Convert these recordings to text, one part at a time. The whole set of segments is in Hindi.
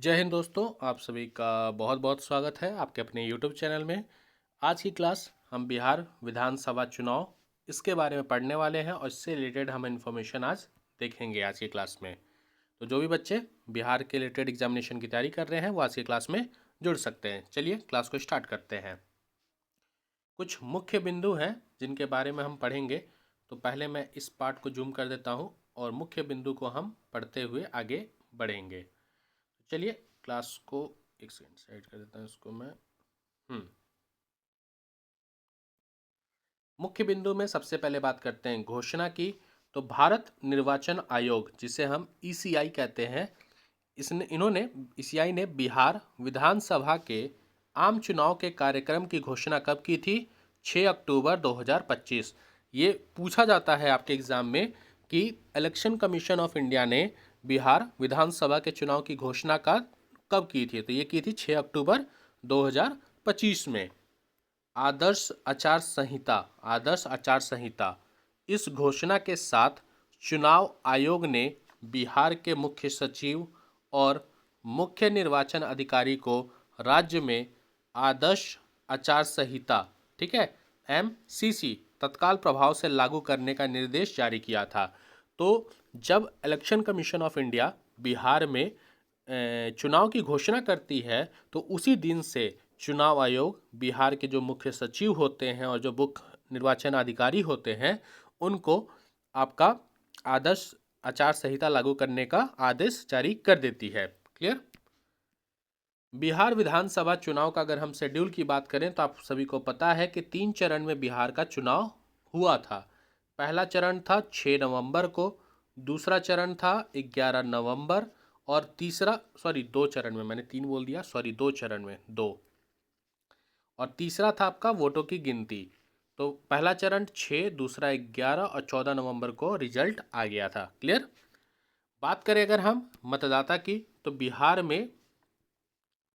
जय हिंद दोस्तों, आप सभी का बहुत बहुत स्वागत है आपके अपने YouTube चैनल में। आज की क्लास हम बिहार विधानसभा चुनाव इसके बारे में पढ़ने वाले हैं और इससे रिलेटेड हम इन्फॉर्मेशन आज देखेंगे आज की क्लास में। तो जो भी बच्चे बिहार के रिलेटेड एग्जामिनेशन की तैयारी कर रहे हैं वो आज की क्लास में जुड़ सकते हैं। चलिए क्लास को स्टार्ट करते हैं। कुछ मुख्य बिंदु हैं जिनके बारे में हम पढ़ेंगे। तो पहले मैं इस पार्ट को जूम कर देता हूँ और मुख्य बिंदु को हम पढ़ते हुए आगे बढ़ेंगे। चलिए क्लास को एक सेकंड साइड कर देता हूँ इसको मैं। मुख्य बिंदु में सबसे पहले बात करते हैं घोषणा की। तो भारत निर्वाचन आयोग, जिसे हम ईसीआई कहते हैं, इसने इन्होंने ईसीआई ने बिहार विधानसभा के आम चुनाव के कार्यक्रम की घोषणा कब की थी? 6 अक्टूबर 2025। ये पूछा जाता है आपके एग्जाम में कि इलेक्शन कमीशन ऑफ इंडिया ने बिहार विधानसभा के चुनाव की घोषणा का कब की थी? तो ये की थी 6 अक्टूबर 2025 में। आदर्श आचार संहिता इस घोषणा के साथ चुनाव आयोग ने बिहार के मुख्य सचिव और मुख्य निर्वाचन अधिकारी को राज्य में आदर्श आचार संहिता, ठीक है, एमसीसी तत्काल प्रभाव से लागू करने का निर्देश जारी किया था। तो जब election commission of India Bihar में चुनाव की घोषणा करती है तो उसी दिन से चुनाव आयोग बिहार के जो मुख्य सचिव होते हैं और जो मुख्य निर्वाचन अधिकारी होते हैं उनको आपका आदर्श आचार संहिता लागू करने का आदेश जारी कर देती है। क्लियर? बिहार विधानसभा चुनाव का अगर हम शेड्यूल की बात करें तो आप सभी को पता है कि 3 चरण में बिहार का चुनाव हुआ था। पहला चरण था 6 नवंबर को, दूसरा चरण था 11 नवंबर और तीसरा, सॉरी 2 चरण में, मैंने 3 बोल दिया, सॉरी 2 चरण में, 2। और तीसरा था आपका वोटों की गिनती। तो पहला चरण 6, दूसरा 11 और 14 नवंबर को रिजल्ट आ गया था। क्लियर? बात करें अगर हम मतदाता की, तो बिहार में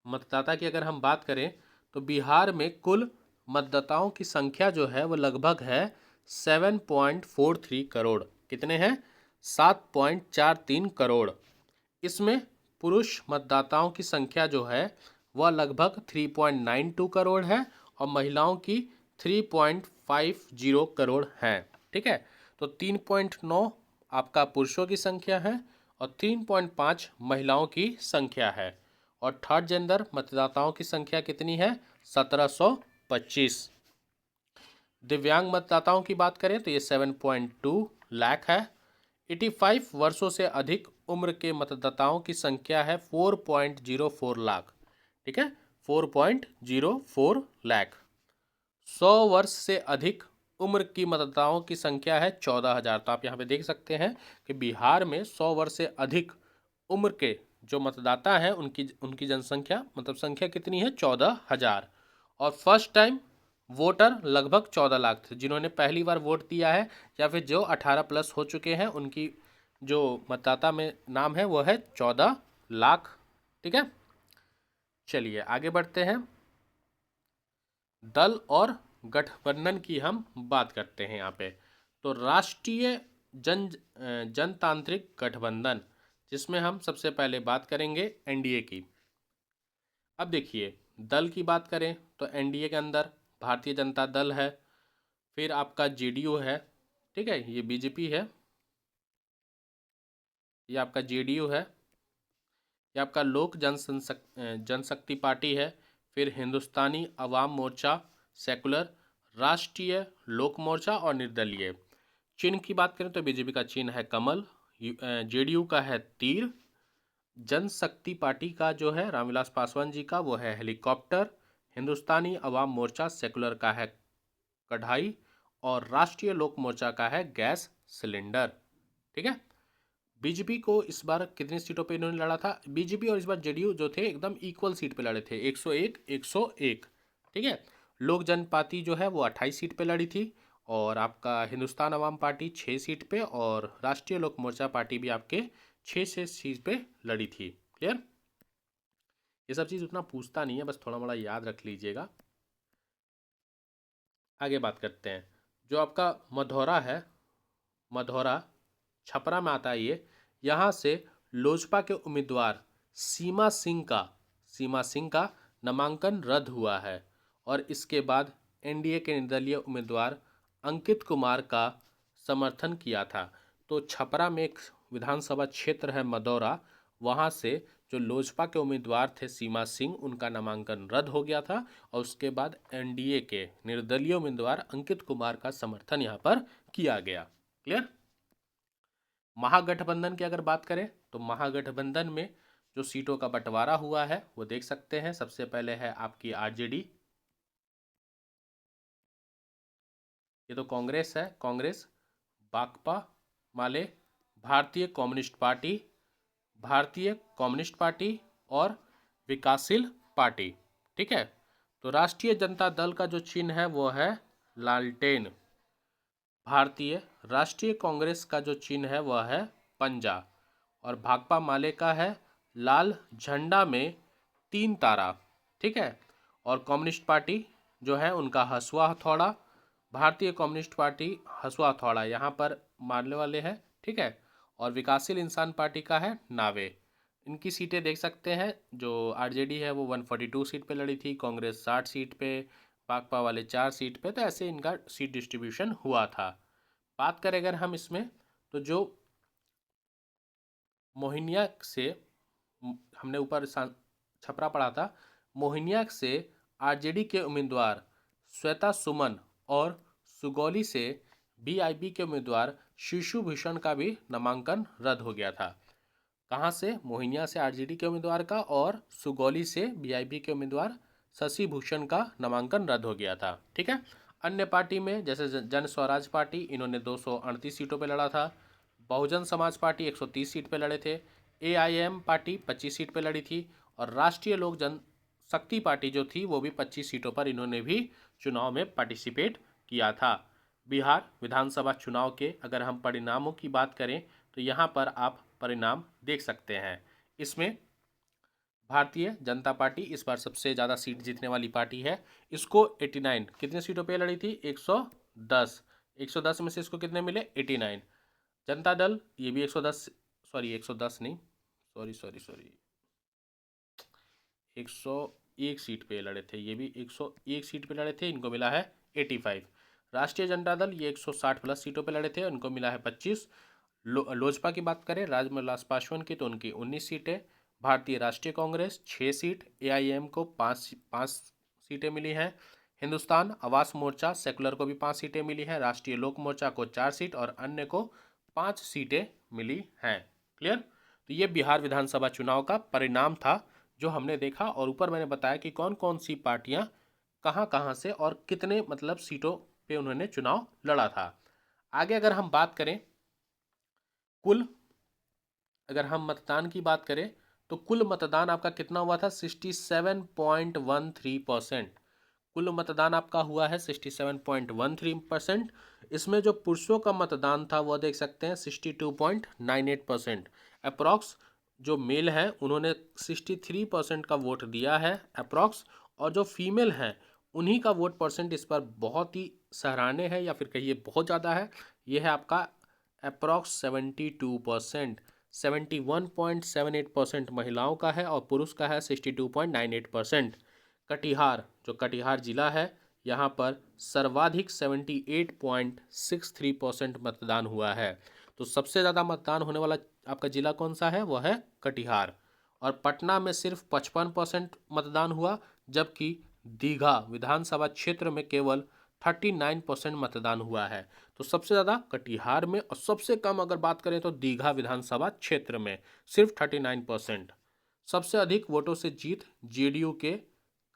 मतदाता की अगर हम बात करें तो बिहार में कुल मतदाताओं की संख्या जो है वो लगभग है 7.43 करोड़। कितने हैं? 7.43 करोड़। इसमें पुरुष मतदाताओं की संख्या जो है वह लगभग 3.92 करोड़ है और महिलाओं की 3.50 करोड़ है। ठीक है, तो 3.9 आपका पुरुषों की संख्या है और 3.5 महिलाओं की संख्या है। और थर्ड जेंडर मतदाताओं की संख्या कितनी है? 1725। दिव्यांग मतदाताओं की बात करें तो ये 7.2 लाख है। 85 वर्षों से अधिक उम्र के मतदाताओं की संख्या है 4.04 लाख। ठीक है, 4.04 लाख। 100 वर्ष से अधिक उम्र की मतदाताओं की संख्या है 14,000। तो आप यहाँ पे देख सकते हैं कि बिहार में 100 वर्ष से अधिक उम्र के जो मतदाता हैं उनकी उनकी जनसंख्या, मतलब संख्या कितनी है? 14,000। और फर्स्ट टाइम वोटर लगभग 14 लाख थे जिन्होंने पहली बार वोट दिया है, या फिर जो 18 प्लस हो चुके हैं उनकी जो मतदाता में नाम है वो है 14 लाख। ठीक है, चलिए आगे बढ़ते हैं। दल और गठबंधन की हम बात करते हैं यहाँ पे। तो राष्ट्रीय जनतांत्रिक गठबंधन, जिसमें हम सबसे पहले बात करेंगे एनडीए की। अब देखिए, दल की बात करें तो एनडीए के अंदर भारतीय जनता दल है, फिर आपका जेडीयू है, ठीक है, ये बीजेपी है, ये आपका जेडीयू है, ये आपका लोक जनशक्ति पार्टी है, फिर हिंदुस्तानी अवाम मोर्चा, सेकुलर, राष्ट्रीय लोक मोर्चा और निर्दलीय। चिन्ह की बात करें तो बीजेपी का चिन्ह है कमल, जेडीयू का है तीर, जनशक्ति पार्टी का जो है रामविलास पासवान जी का वो है हेलीकॉप्टर, हिंदुस्तानी अवाम मोर्चा सेकुलर का है कढ़ाई और राष्ट्रीय लोक मोर्चा का है गैस सिलेंडर। ठीक है, बीजेपी को इस बार कितनी सीटों पे इन्होंने लड़ा था? बीजेपी और इस बार जेडीयू जो थे एकदम इक्वल सीट पे लड़े थे, 101 101। ठीक है, लोक जनपार्टी जो है वो 28 सीट पे लड़ी थी और आपका हिंदुस्तान अवाम पार्टी 6 सीट पे और राष्ट्रीय लोक मोर्चा पार्टी भी आपके 6 सीट पे लड़ी थी। क्लियर? ये सब चीज़ उतना पूछता नहीं है, बस थोड़ा मोड़ा याद रख लीजिएगा। आगे बात करते हैं। जो आपका मधौरा है, मधौरा छपरा में आता है ये, यहाँ से लोजपा के उम्मीदवार सीमा सिंह का नामांकन रद्द हुआ है और इसके बाद एनडीए के निर्दलीय उम्मीदवार अंकित कुमार का समर्थन किया था। तो छपरा में एक विधानसभा क्षेत्र है मदौरा, वहाँ से जो लोजपा के उम्मीदवार थे सीमा सिंह, उनका नामांकन रद्द हो गया था और उसके बाद एनडीए के निर्दलीय उम्मीदवार अंकित कुमार का समर्थन यहाँ पर किया गया। क्लियर। महागठबंधन की अगर बात करें तो महागठबंधन में जो सीटों का बंटवारा हुआ है वो देख सकते हैं। सबसे पहले है आपकी आरजेडी, ये तो कांग्रेस है, कांग्रेस, भाकपा माले, भारतीय कम्युनिस्ट पार्टी और विकासशील पार्टी। ठीक है। तो राष्ट्रीय जनता दल का जो चिन्ह है वो है लालटेन। भारतीय राष्ट्रीय कांग्रेस का जो चिन्ह है वह है पंजा और भाकपा माले का है लाल झंडा में 3 तारा। ठीक है। और कम्युनिस्ट पार्टी जो है उनका हसुआ हथौड़ा, भारतीय कम्युनिस्ट पार्टी हसुआ हथौड़ा यहाँ पर मानने वाले हैं। ठीक है। और विकासशील इंसान पार्टी का है नावे। इनकी सीटें देख सकते हैं। जो आरजेडी है वो 142 सीट पे लड़ी थी, कांग्रेस 60 सीट पे, भाकपा वाले 4 सीट पे। तो ऐसे इनका सीट डिस्ट्रीब्यूशन हुआ था। बात करें अगर हम इसमें, तो जो मोहिनिया से हमने ऊपर छपरा पढ़ा था, मोहिनिया से आरजेडी के उम्मीदवार श्वेता सुमन और सुगौली से बीआईबी के उम्मीदवार शिशु भूषण का भी नामांकन रद्द हो गया था। कहाँ से? मोहिनिया से आरजेडी के उम्मीदवार का और सुगौली से बीआईबी के उम्मीदवार शशि भूषण का नामांकन रद्द हो गया था। ठीक है। अन्य पार्टी में जैसे जन स्वराज पार्टी, इन्होंने 238 सीटों पर लड़ा था। बहुजन समाज पार्टी 130 सीट पर लड़े थे। एआईएम पार्टी 25 सीट पर लड़ी थी और राष्ट्रीय लोक जनशक्ति पार्टी जो थी वो भी 25 सीटों पर इन्होंने भी चुनाव में पार्टिसिपेट किया था। बिहार विधानसभा चुनाव के अगर हम परिणामों की बात करें तो यहाँ पर आप परिणाम देख सकते हैं। इसमें भारतीय जनता पार्टी इस बार सबसे ज़्यादा सीट जीतने वाली पार्टी है। इसको 89 कितने सीटों पे लड़ी थी? 110। 110 में से इसको कितने मिले? 89। जनता दल ये भी 110, सॉरी 110 नहीं, सॉरी 101 सीट पे लड़े थे। ये भी 101 सीट पे लड़े थे, इनको मिला है 85। राष्ट्रीय जनता दल ये 160 प्लस सीटों पे लड़े थे, उनको मिला है 25। लोजपा की बात करें रामविलास पासवान की तो उनकी 19 सीटें। भारतीय राष्ट्रीय कांग्रेस 6 सीट, एआईएम को 5 सीटें मिली हैं। हिंदुस्तान आवास मोर्चा सेकुलर को भी 5 सीटें मिली हैं। राष्ट्रीय लोक मोर्चा को 4 सीट और अन्य को 5 सीटें मिली हैं। क्लियर। तो ये बिहार विधानसभा चुनाव का परिणाम था जो हमने देखा और ऊपर मैंने बताया कि कौन कौन सी पार्टियां कहां कहां से और कितने मतलब सीटों पे उन्होंने चुनाव लड़ा था। आगे अगर हम बात करें कुल, अगर हम मतदान की बात करें तो कुल मतदान आपका कितना हुआ था? 67.13%। कुल मतदान आपका हुआ है 67.13%। इसमें जो पुरुषों का मतदान था वो देख सकते हैं 62.98%। अप्रॉक्स जो मेल हैं उन्होंने 63% का वोट दिया है अप्रॉक्स, और जो फीमेल हैं उन्हीं का वोट परसेंट इस पर बहुत ही सराहनीय है या फिर कहिए बहुत ज़्यादा है। ये है आपका अप्रॉक्स 72%। 71.78% महिलाओं का है और पुरुष का है 62.98%। कटिहार, जो कटिहार जिला है यहाँ पर सर्वाधिक 78.63% मतदान हुआ है। तो सबसे ज़्यादा मतदान होने वाला आपका जिला कौन सा है? वह है कटिहार। और पटना में सिर्फ 55% मतदान हुआ, जबकि दीघा विधानसभा क्षेत्र में केवल 39% मतदान हुआ है। तो सबसे ज़्यादा कटिहार में और सबसे कम अगर बात करें तो दीघा विधानसभा क्षेत्र में सिर्फ 39%। सबसे अधिक वोटों से जीत जेडीयू के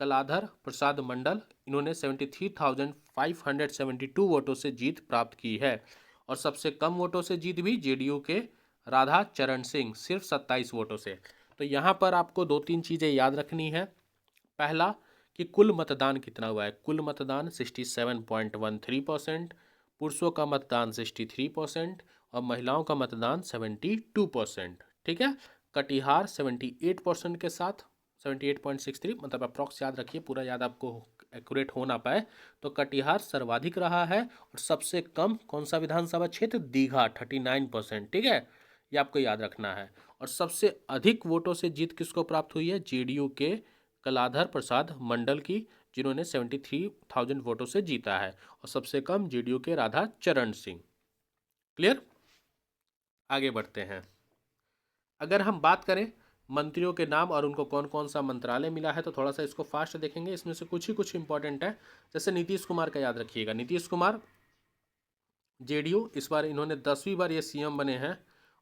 कलाधर प्रसाद मंडल, इन्होंने 73,572 वोटों से जीत प्राप्त की है। और सबसे कम वोटों से जीत भी जेडीयू के राधा चरण सिंह, सिर्फ 27 वोटों से। तो यहाँ पर आपको 2-3 चीज़ें याद रखनी है। पहला कि कुल मतदान कितना हुआ है। कुल मतदान 67.13%, पुरुषों का मतदान 63% और महिलाओं का मतदान 72%। ठीक है। कटिहार 78% के साथ 78.63, मतलब अप्रॉक्स याद रखिए, पूरा याद आपको एक्यूरेट हो ना पाए तो कटिहार सर्वाधिक रहा है। और सबसे कम कौन सा विधानसभा क्षेत्र? दीघा 39%। ठीक है। ये आपको याद रखना है। और सबसे अधिक वोटों से जीत किसको प्राप्त हुई है? जेडीयू के कलाधर प्रसाद मंडल की, जिन्होंने 73,000 वोटों से जीता है। और सबसे कम जेडीयू के राधा चरण सिंह। क्लियर? आगे बढ़ते हैं। अगर हम बात करें मंत्रियों के नाम और उनको कौन कौन सा मंत्रालय मिला है, तो थोड़ा सा इसको फास्ट देखेंगे। इसमें से कुछ ही कुछ इंपॉर्टेंट है। जैसे नीतीश कुमार का याद रखिएगा। नीतीश कुमार जेडीयू, इस बार इन्होंने 10वीं बार ये सीएम बने हैं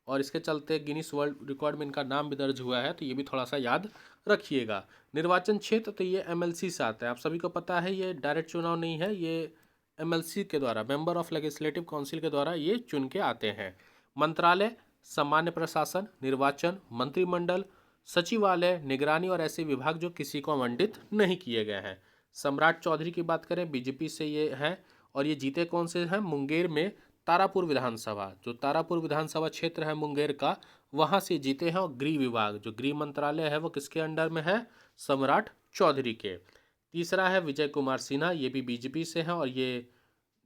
और इसके चलते गिनीज वर्ल्ड रिकॉर्ड में इनका नाम भी दर्ज हुआ है, तो ये भी थोड़ा सा याद रखिएगा। निर्वाचन क्षेत्र, तो ये एमएलसी से आता है। आप सभी को पता है ये डायरेक्ट चुनाव नहीं है, ये एमएलसी के द्वारा, मेंबर ऑफ लेजिस्लेटिव काउंसिल के द्वारा ये चुन के आते हैं। मंत्रालय, सामान्य प्रशासन, निर्वाचन, मंत्रिमंडल, सचिवालय, निगरानी और ऐसे विभाग जो किसी को आवंटित नहीं किए गए हैं। सम्राट चौधरी की बात करें, बीजेपी से ये हैं और ये जीते कौन से हैं? मुंगेर में तारापुर विधानसभा, जो तारापुर विधानसभा क्षेत्र है मुंगेर का, वहाँ से जीते हैं। और गृह विभाग, जो गृह मंत्रालय है, वो किसके अंडर में है? सम्राट चौधरी के। तीसरा है विजय कुमार सिन्हा, ये भी बीजेपी से हैं और ये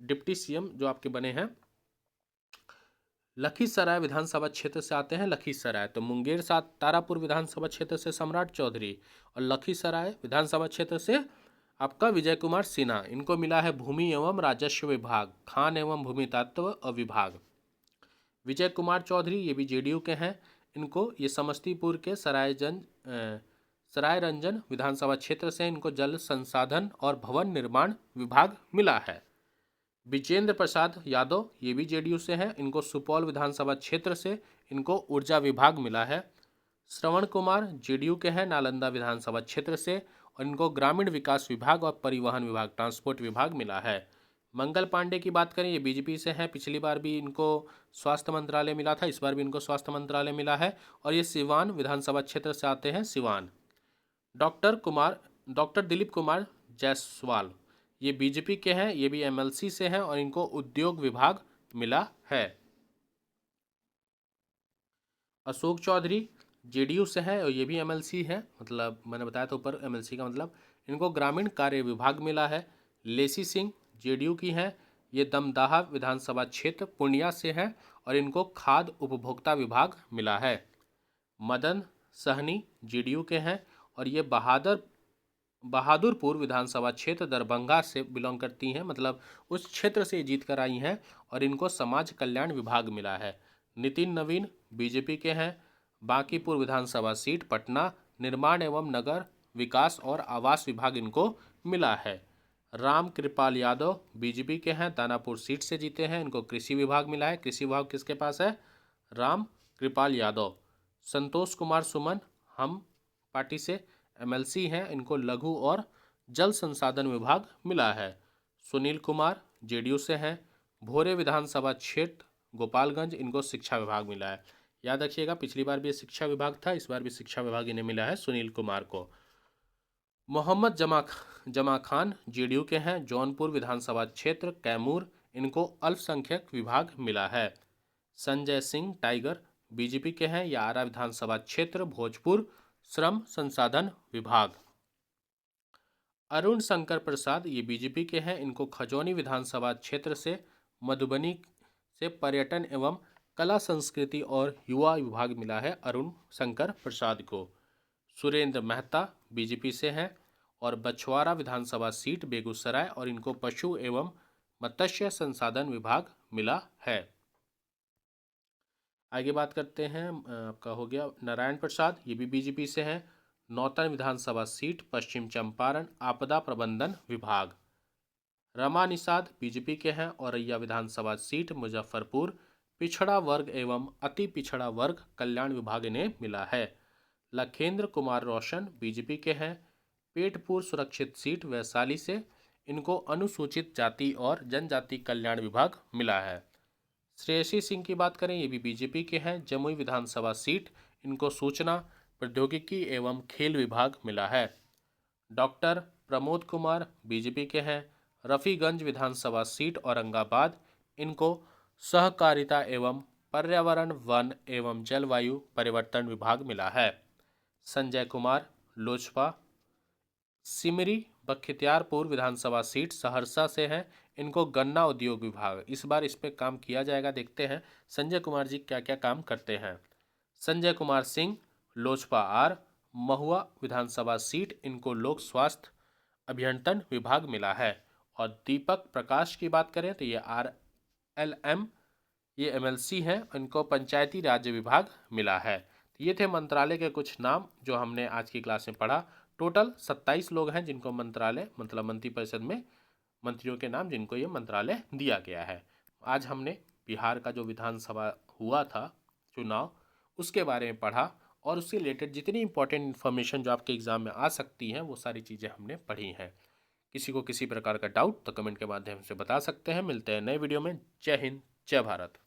डिप्टी सीएम जो आपके बने हैं लखीसराय विधानसभा क्षेत्र से आते हैं। लखीसराय, तो मुंगेर साथ तारापुर विधानसभा क्षेत्र से सम्राट चौधरी और लखीसराय विधानसभा क्षेत्र से आपका विजय कुमार सिन्हा। इनको मिला है भूमि एवं राजस्व विभाग, खान एवं भूमि तत्व विभाग। विजय कुमार चौधरी ये भी जेडीयू के हैं। इनको ये समस्तीपुर के सराय रंजन विधानसभा क्षेत्र से इनको जल संसाधन और भवन निर्माण विभाग मिला है। विजेंद्र प्रसाद यादव ये भी जेडीयू से हैं। इनको सुपौल विधानसभा क्षेत्र से इनको ऊर्जा विभाग मिला है। श्रवण कुमार जेडीयू के हैं, नालंदा विधानसभा क्षेत्र से, और इनको ग्रामीण विकास विभाग और परिवहन विभाग, ट्रांसपोर्ट विभाग मिला है। मंगल पांडे की बात करें, ये बीजेपी से हैं। पिछली बार भी इनको स्वास्थ्य मंत्रालय मिला था, इस बार भी इनको स्वास्थ्य मंत्रालय मिला है और ये सिवान विधानसभा क्षेत्र से आते हैं, सिवान। डॉक्टर दिलीप कुमार जायसवाल ये बीजेपी के हैं, ये भी एमएलसी से हैं और इनको उद्योग विभाग मिला है। अशोक चौधरी जेडीयू से है और ये भी एमएलसी है, मतलब मैंने बताया था ऊपर एमएलसी का मतलब, इनको ग्रामीण कार्य विभाग मिला है। लेसी सिंह जेडीयू की हैं, ये दमदाहा विधानसभा क्षेत्र पूर्णिया से हैं और इनको खाद्य उपभोक्ता विभाग मिला है। मदन सहनी जेडीयू के हैं और ये बहादुरपुर विधानसभा क्षेत्र दरभंगा से बिलोंग करती हैं, मतलब उस क्षेत्र से जीत कर आई हैं और इनको समाज कल्याण विभाग मिला है। नितिन नवीन बीजेपी के हैं। बांकीपुर विधानसभा सीट पटना, निर्माण एवं नगर विकास और आवास विभाग इनको मिला है। राम कृपाल यादव बीजेपी के हैं, दानापुर सीट से जीते हैं, इनको कृषि विभाग मिला है। कृषि विभाग किसके पास है? राम कृपाल यादव। संतोष कुमार सुमन हम पार्टी से एमएलसी हैं, इनको लघु और जल संसाधन विभाग मिला है। सुनील कुमार जेडीयू से हैं। भोरे विधानसभा क्षेत्र गोपालगंज, इनको शिक्षा विभाग मिला है। याद रखिएगा पिछली बार भी शिक्षा विभाग था, इस बार भी शिक्षा विभाग इन्हें मिला है, सुनील कुमार को। मोहम्मद जमा खान जेडीयू के हैं, जौनपुर विधानसभा क्षेत्र कैमूर, इनको अल्पसंख्यक विभाग मिला है। संजय सिंह टाइगर बीजेपी के हैं, या आरा विधानसभा क्षेत्र भोजपुर, श्रम संसाधन विभाग। अरुण शंकर प्रसाद ये बीजेपी के हैं, इनको खजौनी विधानसभा क्षेत्र से मधुबनी से पर्यटन एवं कला संस्कृति और युवा विभाग मिला है अरुण शंकर प्रसाद को। सुरेंद्र मेहता बीजेपी से हैं और बछवाड़ा विधानसभा सीट बेगूसराय, और इनको पशु एवं मत्स्य संसाधन विभाग मिला है। आगे बात करते हैं, आपका हो गया नारायण प्रसाद, ये भी बीजेपी से हैं, नौतन विधानसभा सीट पश्चिम चंपारण, आपदा प्रबंधन विभाग। रमा निषाद बीजेपी के हैं, औरैया विधानसभा सीट मुजफ्फरपुर, पिछड़ा वर्ग एवं अति पिछड़ा वर्ग कल्याण विभाग इन्हें मिला है। लखेंद्र कुमार रोशन बीजेपी के हैं, पेटपुर सुरक्षित सीट वैशाली से, इनको अनुसूचित जाति और जनजाति कल्याण विभाग मिला है। श्रेयसी सिंह की बात करें, ये भी बीजेपी के हैं, जमुई विधानसभा सीट, इनको सूचना प्रौद्योगिकी एवं खेल विभाग मिला है। डॉक्टर प्रमोद कुमार बीजेपी के हैं, रफ़ीगंज विधानसभा सीट औरंगाबाद, इनको सहकारिता एवं पर्यावरण वन एवं जलवायु परिवर्तन विभाग मिला है। संजय कुमार लोजपा सिमरी बख्तियारपुर विधानसभा सीट सहरसा से हैं, इनको गन्ना उद्योग विभाग, इस बार इस पे काम किया जाएगा। देखते हैं संजय कुमार जी क्या क्या काम करते हैं। संजय कुमार सिंह, लोजपा आर, महुआ विधानसभा सीट, इनको लोक स्वास्थ्य अभियंत्रण विभाग मिला है। और दीपक प्रकाश की बात करें तो ये RLM, ये MLC हैं, इनको पंचायती राज्य विभाग मिला है। तो ये थे मंत्रालय के कुछ नाम जो हमने आज की क्लास में पढ़ा। टोटल 27 लोग हैं जिनको मंत्रालय मतलब मंत्रिपरिषद में मंत्रियों के नाम जिनको ये मंत्रालय दिया गया है। आज हमने बिहार का जो विधानसभा हुआ था चुनाव उसके बारे में पढ़ा और उससे रिलेटेड जितनी इंपॉर्टेंट इन्फॉर्मेशन जो आपके एग्जाम में आ सकती हैं वो सारी चीज़ें हमने पढ़ी हैं। किसी को किसी प्रकार का डाउट तो कमेंट के माध्यम से बता सकते हैं। मिलते हैं नए वीडियो में। जय हिंद, जय भारत।